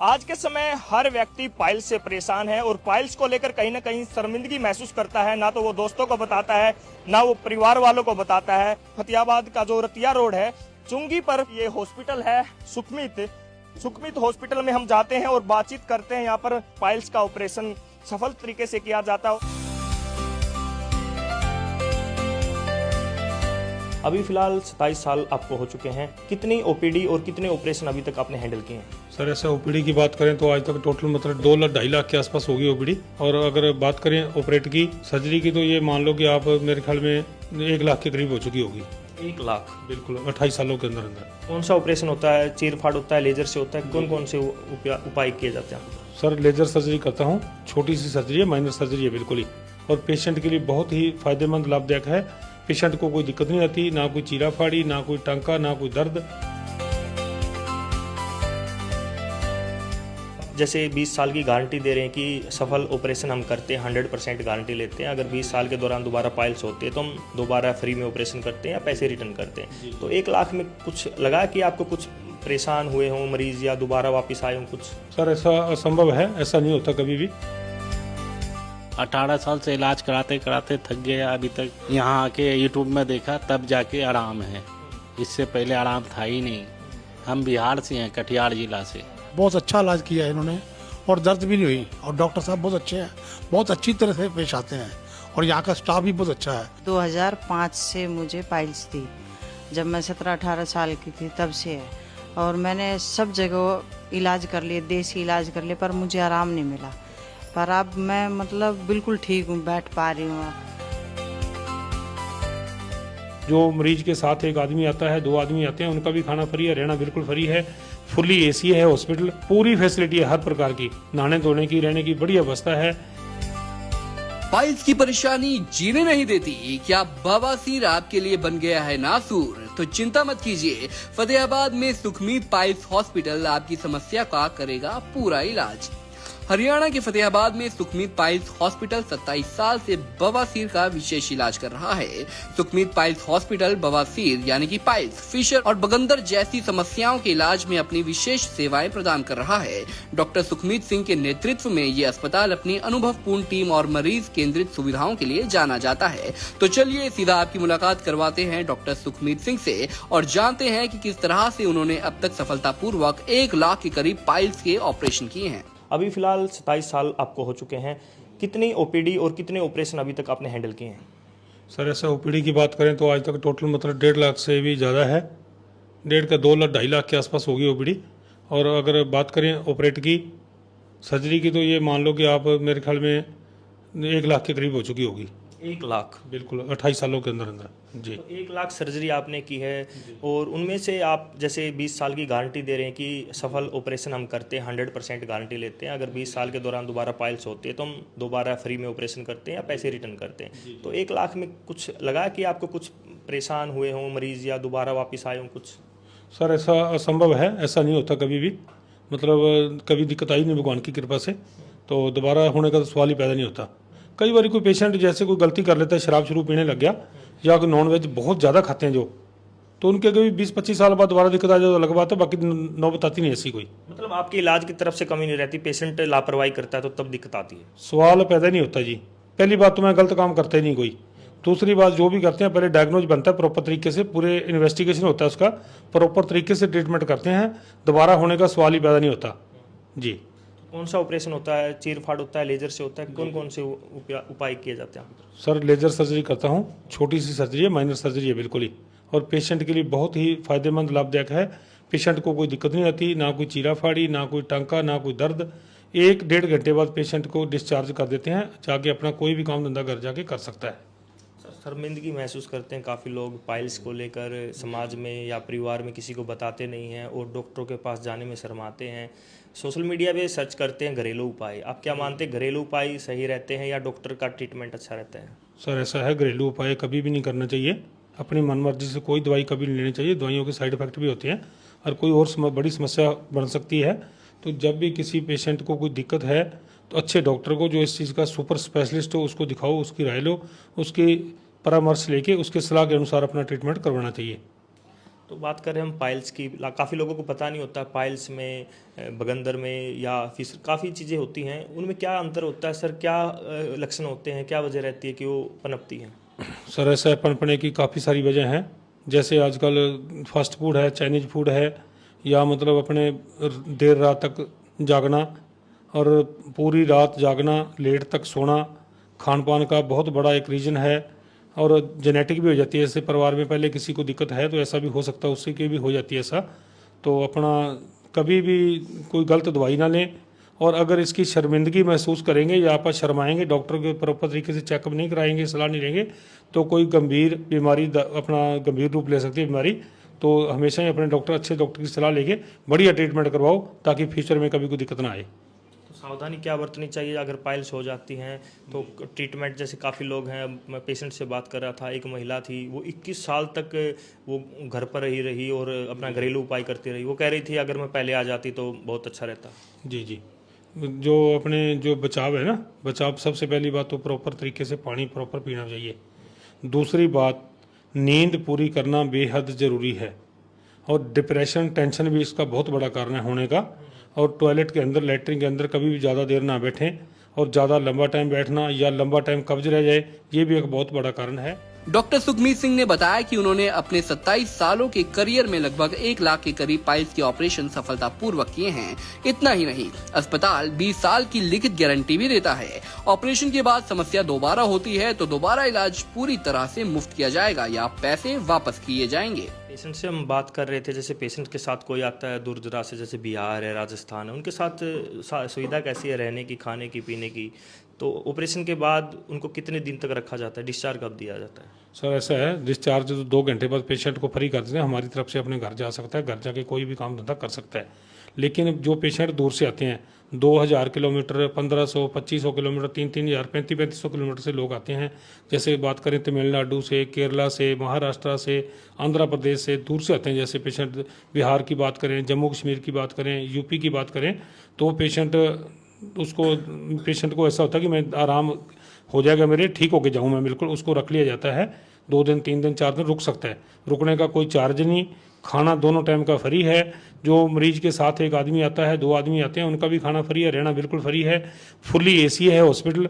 आज के समय हर व्यक्ति पाइल्स से परेशान है और पाइल्स को लेकर कहीं ना कहीं शर्मिंदगी महसूस करता है। ना तो वो दोस्तों को बताता है, ना वो परिवार वालों को बताता है। फतेहाबाद का जो रतिया रोड है, चुंगी पर ये हॉस्पिटल है सुखमीत हॉस्पिटल में हम जाते हैं और बातचीत करते हैं। यहाँ पर पाइल्स का ऑपरेशन सफल तरीके से किया जाता है। अभी फिलहाल 27 साल आपको हो चुके हैं। कितनी ओपीडी और कितने ऑपरेशन अभी तक आपने हैंडल किए हैं? सर ऐसे ओपीडी की बात करें तो आज तक टोटल मतलब 2 लाख 2.5 लाख के आसपास होगी ओपीडी। और अगर बात करें ऑपरेट की सर्जरी की तो ये मान लो कि आप मेरे ख्याल में 1 लाख के करीब हो चुकी होगी। 1 लाख? बिल्कुल 28 सालों के अंदर अंदर। कौन सा ऑपरेशन होता है? चीरफाड़ होता है, लेजर से होता है? कौन कौन से उपाय किए जाते हैं? सर लेजर सर्जरी करता हूँ, छोटी सी सर्जरी है, माइनर सर्जरी है बिल्कुल ही। और पेशेंट के लिए बहुत ही फायदेमंद लाभदायक है। पेशेंट को कोई दिक्कत नहीं आती, ना कोई चीरा फाड़ी, ना कोई टांका, ना कोई दर्द। जैसे 20 साल की गारंटी दे रहे हैं कि सफल ऑपरेशन हम करते हैं, 100% गारंटी लेते हैं। अगर 20 साल के दौरान दोबारा पाइल्स होती है तो हम दोबारा फ्री में ऑपरेशन करते हैं या पैसे रिटर्न करते हैं। तो 1 लाख में कुछ लगा कि आपको कुछ परेशान हुए हों मरीज या दोबारा वापस आए हों कुछ? सर ऐसा असंभव है, ऐसा नहीं होता कभी भी। 18 साल से इलाज कराते कराते थक गया। अभी तक यहाँ आके यूट्यूब में देखा तब जाके आराम है, इससे पहले आराम था ही नहीं। हम बिहार से हैं, कटिहार जिला से। बहुत अच्छा इलाज किया है इन्होंने और दर्द भी नहीं हुई। और डॉक्टर साहब बहुत अच्छे हैं, बहुत अच्छी तरह से पेश आते हैं और यहाँ का स्टाफ भी बहुत अच्छा है। 2005 से मुझे पाइल्स थी, जब मैं 17-18 साल की थी तब से है। और मैंने सब जगह इलाज कर लिए, देसी इलाज कर लिए, पर मुझे आराम नहीं मिला। पर अब मैं मतलब बिल्कुल ठीक हूँ, बैठ पा रही हूँ। जो मरीज के साथ एक आदमी आता है, 2 आदमी आते हैं, उनका भी खाना फ्री है, रहना बिल्कुल फ्री है। फुल्ली एसी है हॉस्पिटल, पूरी फैसिलिटी है हर प्रकार की, नहाने धोने की, रहने की बड़ी व्यवस्था है। पाइल्स की परेशानी जीने नहीं देती, क्या बवासीर आपके लिए बन गया है नासूर? तो चिंता मत कीजिए, फतेहाबाद में सुखमीत पाइल्स हॉस्पिटल आपकी समस्या का करेगा पूरा इलाज। हरियाणा के फतेहाबाद में सुखमीत पाइल्स हॉस्पिटल 27 साल से बवासीर का विशेष इलाज कर रहा है। सुखमीत पाइल्स हॉस्पिटल बवासीर यानी कि पाइल्स, फिशर और बगंदर जैसी समस्याओं के इलाज में अपनी विशेष सेवाएं प्रदान कर रहा है। डॉक्टर सुखमीत सिंह के नेतृत्व में ये अस्पताल अपनी अनुभवपूर्ण टीम और मरीज केंद्रित सुविधाओं के लिए जाना जाता है। तो चलिए सीधा आपकी मुलाकात करवाते हैं डॉक्टर सुखमीत सिंह से और जानते हैं कि किस तरह से उन्होंने अब तक सफलतापूर्वक 1 लाख के करीब पाइल्स के ऑपरेशन किए हैं। अभी फिलहाल 27 साल आपको हो चुके हैं। कितनी ओपीडी और कितने ऑपरेशन अभी तक आपने हैंडल किए हैं? सर ऐसे ओपीडी की बात करें तो आज तक टोटल मतलब 1.5 लाख से भी ज़्यादा है। 1.5 का 2 लाख 2.5 लाख के आसपास होगी ओपीडी। और अगर बात करें ऑपरेट की सर्जरी की तो ये मान लो कि आप मेरे ख्याल में 1 लाख के करीब हो चुकी होगी। 1 लाख? बिल्कुल 28 सालों के अंदर अंदर जी। तो 1 लाख सर्जरी आपने की है और उनमें से आप जैसे 20 साल की गारंटी दे रहे हैं कि सफल ऑपरेशन हम करते हैं, 100% गारंटी लेते हैं। अगर 20 साल के दौरान दोबारा पाइल्स होती है तो हम दोबारा फ्री में ऑपरेशन करते हैं या पैसे रिटर्न करते हैं। तो 1 लाख में कुछ लगा कि आपको कुछ परेशान हुए हों मरीज या दोबारा वापस आए हों कुछ? सर ऐसा असंभव है, ऐसा नहीं होता कभी भी। मतलब कभी दिक्कत आई नहीं भगवान की कृपा से, तो दोबारा होने का तो सवाल ही पैदा नहीं होता। कई बार कोई पेशेंट जैसे कोई गलती कर लेता है, शराब शुरू पीने लग गया या कोई नॉन वेज बहुत ज़्यादा खाते हैं जो, तो उनके कभी 20-25 साल बाद दोबारा दिक्कत आ जाए तो अलग बात है, बाकी नौबत आती नहीं ऐसी कोई। मतलब आपके इलाज की तरफ से कमी नहीं रहती, पेशेंट लापरवाही करता है तो तब दिक्कत आती है? सवाल पैदा नहीं होता जी। पहली बात तो मैं गलत काम करते नहीं कोई। दूसरी बात जो भी करते हैं पहले डायग्नोज बनता है प्रॉपर तरीके से, पूरे इन्वेस्टिगेशन होता है उसका, प्रॉपर तरीके से ट्रीटमेंट करते हैं, दोबारा होने का सवाल ही पैदा नहीं होता जी। कौन सा ऑपरेशन होता है? चीरफाड़ होता है, लेजर से होता है? कौन कौन से उपाय किए जाते हैं? सर लेजर सर्जरी करता हूँ, छोटी सी सर्जरी है, माइनर सर्जरी है बिल्कुल ही। और पेशेंट के लिए बहुत ही फायदेमंद लाभदायक है। पेशेंट को कोई दिक्कत नहीं आती, ना कोई चीरा फाड़ी, ना कोई टांका, ना कोई दर्द। 1-1.5 घंटे बाद पेशेंट को डिस्चार्ज कर देते हैं, जाके अपना कोई भी काम धंधा घर जाके कर सकता है। शर्मिंदगी महसूस करते हैं काफ़ी लोग पाइल्स को लेकर, समाज में या परिवार में किसी को बताते नहीं हैं और डॉक्टरों के पास जाने में शर्माते हैं। सोशल मीडिया पे सर्च करते हैं घरेलू उपाय। आप क्या मानते हैं, घरेलू उपाय सही रहते हैं या डॉक्टर का ट्रीटमेंट अच्छा रहता है? सर ऐसा है, घरेलू उपाय कभी भी नहीं करना चाहिए। अपनी मनमर्जी से कोई दवाई कभी नहीं लेनी चाहिए। दवाइयों के साइड इफेक्ट भी होते हैं और कोई और बड़ी समस्या बन सकती है। तो जब भी किसी पेशेंट को कोई दिक्कत है तो अच्छे डॉक्टर को, जो इस चीज़ का सुपर स्पेशलिस्ट हो, उसको दिखाओ, उसकी राय लो, उसकी परामर्श लेके उसके सलाह के अनुसार अपना ट्रीटमेंट करवाना चाहिए। तो बात करें हम पाइल्स की, काफ़ी लोगों को पता नहीं होता पाइल्स में, बगंदर में या फिर काफ़ी चीज़ें होती हैं, उनमें क्या अंतर होता है सर? क्या लक्षण होते हैं, क्या वजह रहती है कि वो पनपती हैं? सर ऐसा पनपने की काफ़ी सारी वजह हैं। जैसे आजकल फास्ट फूड है, चाइनीज फूड है, या मतलब अपने देर रात तक जागना और पूरी रात जागना, लेट तक सोना, खान पान का बहुत बड़ा एक रीज़न है। और जेनेटिक भी हो जाती है, जैसे परिवार में पहले किसी को दिक्कत है तो ऐसा भी हो सकता है, उससे की भी हो जाती है ऐसा। तो अपना कभी भी कोई गलत दवाई ना लें, और अगर इसकी शर्मिंदगी महसूस करेंगे या आप शर्माएंगे, डॉक्टर के प्रॉपर तरीके से चेकअप नहीं कराएंगे, सलाह नहीं लेंगे, तो कोई गंभीर बीमारी अपना गंभीर रूप ले सकती है बीमारी। तो हमेशा ही अपने डॉक्टर, अच्छे डॉक्टर की सलाह लेके बढ़िया ट्रीटमेंट करवाओ, ताकि फ्यूचर में कभी कोई दिक्कत ना आए। तो सावधानी क्या बरतनी चाहिए अगर पाइल्स हो जाती हैं तो? ट्रीटमेंट जैसे काफ़ी लोग हैं, मैं पेशेंट से बात कर रहा था, एक महिला थी, वो 21 साल तक वो घर पर ही रही और अपना घरेलू उपाय करती रही। वो कह रही थी अगर मैं पहले आ जाती तो बहुत अच्छा रहता। जी जी, जो अपने जो बचाव है ना, बचाव सबसे पहली बात तो प्रॉपर तरीके से पानी प्रॉपर पीना चाहिए। दूसरी बात, नींद पूरी करना बेहद ज़रूरी है। और डिप्रेशन, टेंशन भी इसका बहुत बड़ा कारण है होने का। और टॉयलेट के अंदर, लैट्रिन के अंदर कभी भी ज़्यादा देर ना बैठें, और ज़्यादा लंबा टाइम बैठना या लंबा टाइम कब्ज रह जाए, ये भी एक बहुत बड़ा कारण है। डॉक्टर सुखमीत सिंह ने बताया कि उन्होंने अपने 27 सालों के करियर में लगभग 1 लाख के करीब पाइल्स के ऑपरेशन सफलतापूर्वक किए हैं। इतना ही नहीं, अस्पताल 20 साल की लिखित गारंटी भी देता है। ऑपरेशन के बाद समस्या दोबारा होती है तो दोबारा इलाज पूरी तरह से मुफ्त किया जाएगा या पैसे वापस किए जाएंगे। पेशेंट से हम बात कर रहे थे, जैसे पेशेंट के साथ कोई आता है दूर दराज से, जैसे बिहार है, राजस्थान है, उनके साथ सुविधा कैसी है रहने की, खाने की, पीने की? तो ऑपरेशन के बाद उनको कितने दिन तक रखा जाता है? डिस्चार्ज कब दिया जाता है? सर ऐसा है, डिस्चार्ज तो 2 घंटे बाद पेशेंट को फ्री कर देते हैं, हमारी तरफ से अपने घर जा सकता है, घर जाके कोई भी काम धंधा कर सकता है। लेकिन जो पेशेंट दूर से आते हैं, 2000 किलोमीटर, 1500, 2500 किलोमीटर, 3000, 3500 किलोमीटर से लोग आते हैं। जैसे बात करें तमिलनाडु से, केरला से, महाराष्ट्र से, आंध्र प्रदेश से, दूर से आते हैं। जैसे पेशेंट बिहार की बात करें, जम्मू कश्मीर की बात करें, यूपी की बात करें, तो पेशेंट को ऐसा होता है कि मैं आराम हो जाएगा, मेरे ठीक होके जाऊँ मैं, बिल्कुल उसको रख लिया जाता है। 2 दिन, 3 दिन, 4 दिन रुक सकता है, रुकने का कोई चार्ज नहीं। खाना दोनों टाइम का फ्री है। जो मरीज के साथ एक आदमी आता है, 2 आदमी आते हैं, उनका भी खाना फ्री है, रहना बिल्कुल फ्री है। फुल्ली एसी है हॉस्पिटल,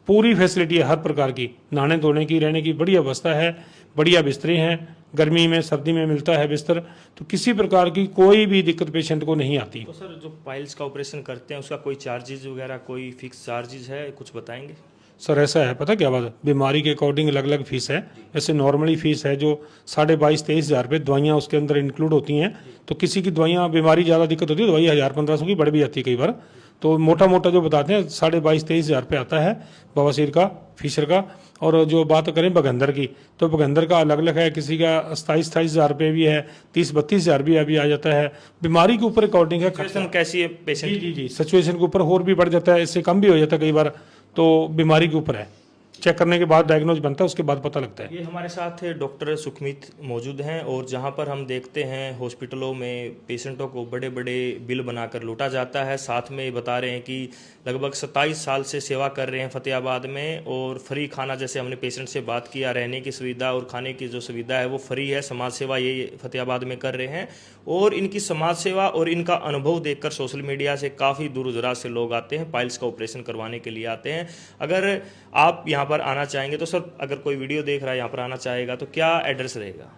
पूरी फैसिलिटी है हर प्रकार की, नहाने धोने की, रहने की बढ़िया व्यवस्था है, बढ़िया बिस्तरे हैं, गर्मी में सर्दी में मिलता है बिस्तर। तो किसी प्रकार की कोई भी दिक्कत पेशेंट को नहीं आती। तो सर जो पाइल्स का ऑपरेशन करते हैं उसका कोई चार्जेज वगैरह, कोई फिक्स चार्जेज है, कुछ बताएंगे? सर ऐसा है, पता क्या बात है, बीमारी के अकॉर्डिंग अलग अलग फीस है। जैसे नॉर्मली फीस है जो 22,500-23 हज़ार रुपये, दवाइयाँ उसके अंदर इंक्लूड होती हैं। तो किसी की दवाइयाँ, बीमारी ज़्यादा दिक्कत होती है, दवाई 1000-1500 की बढ़ भी जाती है कई बार। तो मोटा मोटा जो बताते हैं 22,500-23 हज़ार रुपये आता है बवासीर का, फीसर का। और जो बात करें बगंदर की, तो बगंदर का अलग अलग है, किसी का 27-28 हज़ार रुपये भी है, 30-32 हज़ार भी अभी आ जाता है। बीमारी के ऊपर अकॉर्डिंग है। सिचुएशन कैसी है पेशेंट? जी, सिचुएशन के ऊपर और भी बढ़ जाता है, इससे कम भी हो जाता है कई बार। तो बीमारी के ऊपर है, चेक करने के बाद डायग्नोज बनता है, उसके बाद पता लगता है। ये हमारे साथ डॉक्टर सुखमीत मौजूद हैं, और जहां पर हम देखते हैं हॉस्पिटलों में पेशेंटों को बड़े बड़े बिल बनाकर लूटा जाता है। साथ में बता रहे हैं कि लगभग 27 साल से सेवा कर रहे हैं फतेहाबाद में, और फ्री खाना, जैसे हमने पेशेंट से बात किया, रहने की सुविधा और खाने की जो सुविधा है वो फ्री है। समाज सेवा ये फतेहाबाद में कर रहे हैं, और इनकी समाज सेवा और इनका अनुभव देखकर सोशल मीडिया से काफ़ी दूर दराज से लोग आते हैं, पाइल्स का ऑपरेशन करवाने के लिए आते हैं। अगर आप यहाँ पर आना चाहेंगे तो सर, अगर कोई वीडियो देख रहा है यहाँ पर आना चाहेगा तो क्या एड्रेस रहेगा?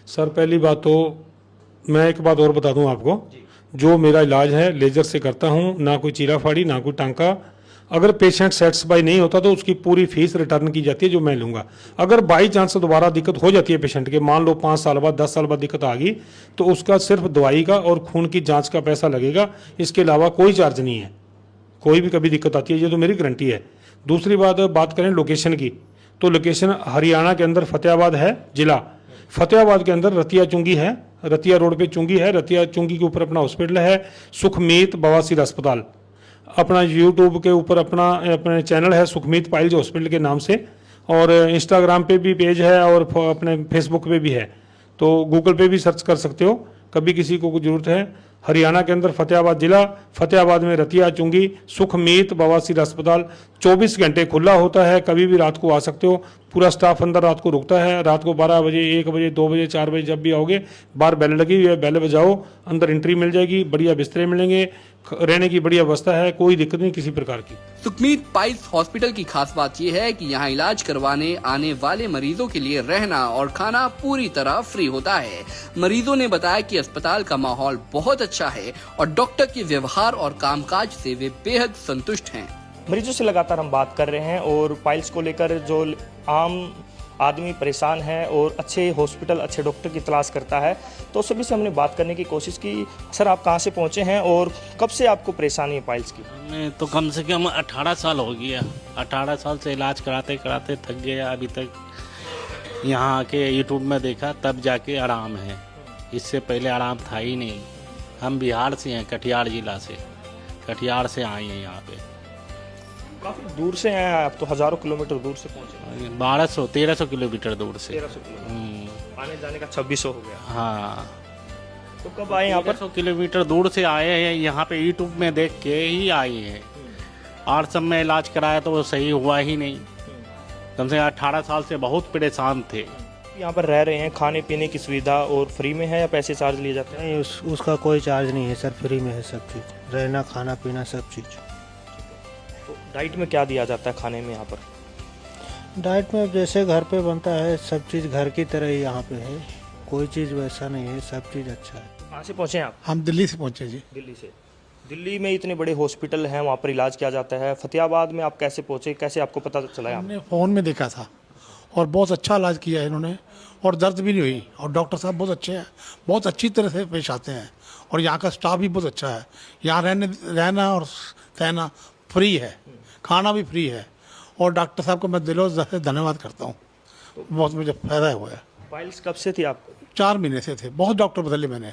सर पहली बात तो मैं एक बात और बता दूं आपको, जो मेरा इलाज है लेजर से करता हूं, ना कोई चीरा फाड़ी, ना कोई टांका। अगर पेशेंट सेटिस्फाई नहीं होता तो उसकी पूरी फीस रिटर्न की जाती है, जो मैं लूँगा। अगर बाई चांस दोबारा दिक्कत हो जाती है पेशेंट के, मान लो 5 साल बाद, 10 साल बाद दिक्कत आ गई, तो उसका सिर्फ दवाई का और खून की जाँच का पैसा लगेगा, इसके अलावा कोई चार्ज नहीं है। कोई भी कभी दिक्कत आती है, ये तो मेरी गारंटी है। दूसरी बात करें लोकेशन की, तो लोकेशन हरियाणा के अंदर फतेहाबाद है जिला। फतेहाबाद के अंदर रतिया चुंगी है, रतिया रोड पे चुंगी है, रतिया चुंगी के ऊपर अपना हॉस्पिटल है, सुखमीत बवासीर अस्पताल। अपना यूट्यूब के ऊपर अपने चैनल है सुखमीत पाइल्स हॉस्पिटल के नाम से, और इंस्टाग्राम पे भी पेज है, और अपने फेसबुक पे भी है। तो गूगल पे भी सर्च कर सकते हो, कभी किसी को जरूरत है हरियाणा के अंदर फतेहाबाद जिला, फतेहाबाद में रतिया, चुंगी, सुखमीत बवासीर अस्पताल 24 घंटे खुला होता है। कभी भी रात को आ सकते हो। पूरा स्टाफ अंदर रात को रुकता है। रात को 12 बजे, 1 बजे, 2 बजे, 4 बजे जब भी आओगे, बाहर बेल लगी हुई है, बेल बजाओ, अंदर एंट्री मिल जाएगी, बढ़िया बिस्तरे मिलेंगे, रहने की बढ़िया व्यवस्था है, कोई दिक्कत नहीं किसी प्रकार की। सुखमीत पाइल्स हॉस्पिटल की खास बात यह है कि यहाँ इलाज करवाने आने वाले मरीजों के लिए रहना और खाना पूरी तरह फ्री होता है। मरीजों ने बताया कि अस्पताल का माहौल बहुत अच्छा है और डॉक्टर के व्यवहार और कामकाज से वे बेहद संतुष्ट हैं। मरीजों से लगातार हम बात कर रहे हैं और पाइल्स को लेकर जो आम आदमी परेशान है और अच्छे हॉस्पिटल, अच्छे डॉक्टर की तलाश करता है, तो सभी से हमने बात करने की कोशिश की। सर, आप कहाँ से पहुँचे हैं और कब से आपको परेशानी है पाइल्स की? हमें तो कम से कम 18 साल हो गया। 18 साल से इलाज कराते कराते थक गया। अभी तक यहाँ आके यूट्यूब में देखा तब जाके आराम है। इससे पहले आराम था ही नहीं। हम बिहार से हैं, कटिहार जिला से। कटिहार से आए हैं यहाँ पे। काफ़ी दूर से हैं आप, तो हज़ारों किलोमीटर दूर से पहुँचे। 1300 किलोमीटर दूर से। 1300 किलोमीटर, आने जाने का 2600 हो गया। हाँ, तो कब आए यहाँ पर? 1300 किलोमीटर दूर से आए हैं। यहाँ पे यूट्यूब में देख के ही आए हैं। और सब में इलाज कराया तो वो सही हुआ ही नहीं। कम से कम 18 साल से बहुत परेशान थे। यहाँ पर रह रहे हैं, खाने पीने की सुविधा और फ्री में है या पैसे चार्ज लिए जाते हैं? नहीं, उसका कोई चार्ज नहीं है सर, फ्री में है सब चीज़, रहना खाना पीना सब चीज़। तो डाइट में क्या दिया जाता है खाने में यहाँ पर? डाइट में जैसे घर पे बनता है सब चीज़ घर की तरह ही यहाँ पे है, कोई चीज़ वैसा नहीं है, सब चीज़ अच्छा है। कहाँ से पहुँचे आप? हम दिल्ली से पहुँचे जी। दिल्ली से। दिल्ली में इतने बड़े हॉस्पिटल हैं, वहाँ पर इलाज किया जाता है। फतेहाबाद में आप कैसे पहुँचे, कैसे आपको पता चला? यहाँ हमने फ़ोन में देखा था और बहुत अच्छा इलाज किया है इन्होंने और दर्द भी नहीं हुई। और डॉक्टर साहब बहुत अच्छे हैं, बहुत अच्छी तरह से पेश आते हैं और यहाँ का स्टाफ भी बहुत अच्छा है। यहाँ रहना और सहना फ्री है, खाना भी फ्री है और डॉक्टर साहब को मैं दिलों से धन्यवाद करता हूँ। बहुत मुझे फ़ायदा हुआ है। फाइल्स कब से थी आपको? 4 महीने से थे। बहुत डॉक्टर बदले मैंने,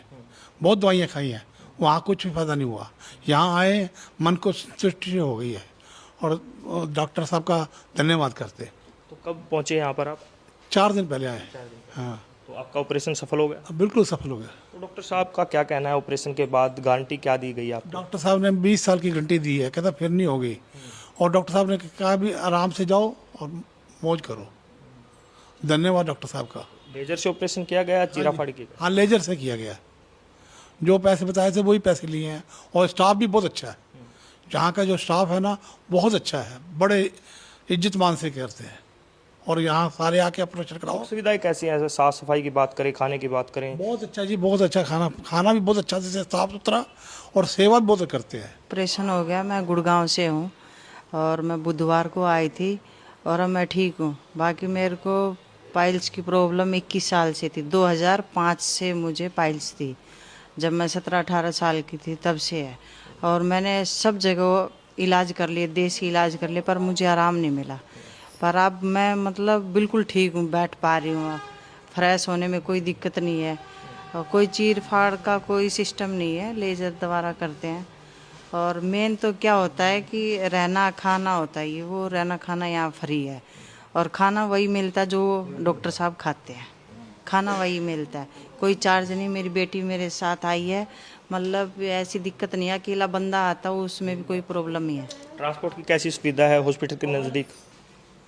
बहुत दवाइयाँ खाई हैं, वहाँ कुछ भी फ़ायदा नहीं हुआ। यहाँ आए मन को संतुष्टि हो गई है और डॉक्टर साहब का धन्यवाद करते। तो कब पहुँचे यहाँ पर आप? 4 दिन पहले आए। हाँ, तो आपका ऑपरेशन सफल हो गया? अब बिल्कुल सफल हो गया। तो डॉक्टर साहब का क्या कहना है, ऑपरेशन के बाद गारंटी क्या दी गई आपको? डॉक्टर साहब ने 20 साल की गारंटी दी है, कहता फिर नहीं होगी। और डॉक्टर साहब ने कहा भी आराम से जाओ और मौज करो। धन्यवाद डॉक्टर साहब का। लेजर से ऑपरेशन किया गया, चीरा फाड़ी की? हाँ, लेजर से किया गया। जो पैसे बताए थे वही पैसे लिए हैं और स्टाफ भी बहुत अच्छा है। जहाँ का जो स्टाफ है ना बहुत अच्छा है, बड़े इज्जत मान से करते हैं और यहाँ सारे आके ऑपरेशन कराओ। सुविधाएं कैसी हैं? साफ सफाई की बात करें, खाने की बात करें? बहुत अच्छा जी, बहुत अच्छा खाना भी बहुत अच्छा से साफ सुथरा और सेवा भी बहुत करते हैं। ऑपरेशन हो गया। मैं गुड़गांव से हूँ और मैं बुधवार को आई थी और अब मैं ठीक हूँ। बाकी मेरे को पाइल्स की प्रॉब्लम 21 साल से थी। 2005 से मुझे पाइल्स थी। जब मैं 17-18 साल की थी तब से है और मैंने सब जगह इलाज कर लिए, देसी इलाज कर लिए, पर मुझे आराम नहीं मिला। पर अब मैं मतलब बिल्कुल ठीक हूँ, बैठ पा रही हूँ, फ्रेश होने में कोई दिक्कत नहीं है और कोई चीर फाड़ का कोई सिस्टम नहीं है, लेजर द्वारा करते हैं। और मेन तो क्या होता है कि रहना खाना होता है, वो रहना खाना यहाँ फ्री है और खाना वही मिलता है जो डॉक्टर साहब खाते हैं, खाना वही मिलता है, कोई चार्ज नहीं। मेरी बेटी मेरे साथ आई है, मतलब ऐसी दिक्कत नहीं है, अकेला बंदा आता हो उसमें भी कोई प्रॉब्लम नहीं है। ट्रांसपोर्ट की कैसी सुविधा है हॉस्पिटल के नज़दीक?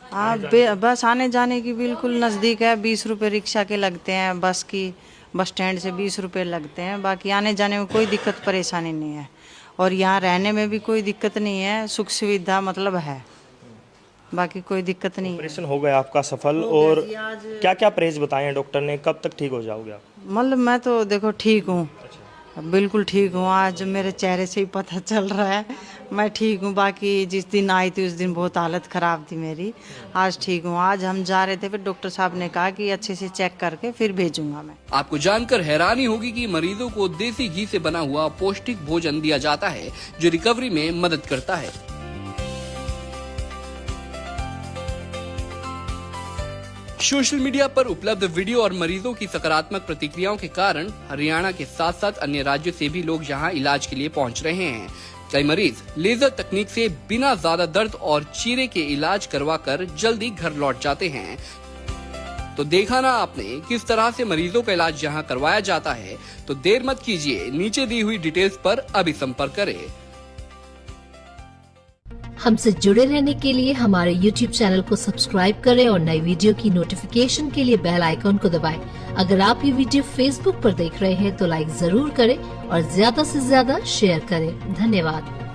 हाँ, बस आने जाने की बिल्कुल नज़दीक है। 20 रुपये रिक्शा के लगते हैं, बस स्टैंड से 20 रुपये लगते हैं। बाकी आने जाने में कोई दिक्कत परेशानी नहीं है और यहाँ रहने में भी कोई दिक्कत नहीं है, सुख सुविधा मतलब है, बाकी कोई दिक्कत नहीं है। ऑपरेशन हो गया आपका सफल और क्या क्या परहेज बताए हैं डॉक्टर ने, कब तक ठीक हो जाओगे आप? मतलब मैं तो देखो ठीक हूँ, बिल्कुल ठीक हूँ। आज मेरे चेहरे से ही पता चल रहा है मैं ठीक हूँ। बाकी जिस दिन आई थी उस दिन बहुत हालत ख़राब थी मेरी, आज ठीक हूँ। आज हम जा रहे थे, फिर डॉक्टर साहब ने कहा कि अच्छे से चेक करके फिर भेजूंगा मैं। आपको जानकर हैरानी होगी कि मरीजों को देसी घी से बना हुआ पौष्टिक भोजन दिया जाता है जो रिकवरी में मदद करता है। सोशल मीडिया पर उपलब्ध वीडियो और मरीजों की सकारात्मक प्रतिक्रियाओं के कारण हरियाणा के साथ साथ अन्य राज्यों से भी लोग यहां इलाज के लिए पहुंच रहे हैं। कई मरीज लेजर तकनीक से बिना ज्यादा दर्द और चीरे के इलाज करवाकर जल्दी घर लौट जाते हैं। तो देखा ना आपने किस तरह से मरीजों का इलाज यहाँ करवाया जाता है। तो देर मत कीजिए, नीचे दी हुई डिटेल्स पर अभी संपर्क करें। हमसे जुड़े रहने के लिए हमारे YouTube चैनल को सब्सक्राइब करें और नई वीडियो की नोटिफिकेशन के लिए बेल आइकॉन को दबाएं। अगर आप ये वीडियो Facebook पर देख रहे हैं तो लाइक जरूर करें और ज्यादा से ज्यादा शेयर करें। धन्यवाद।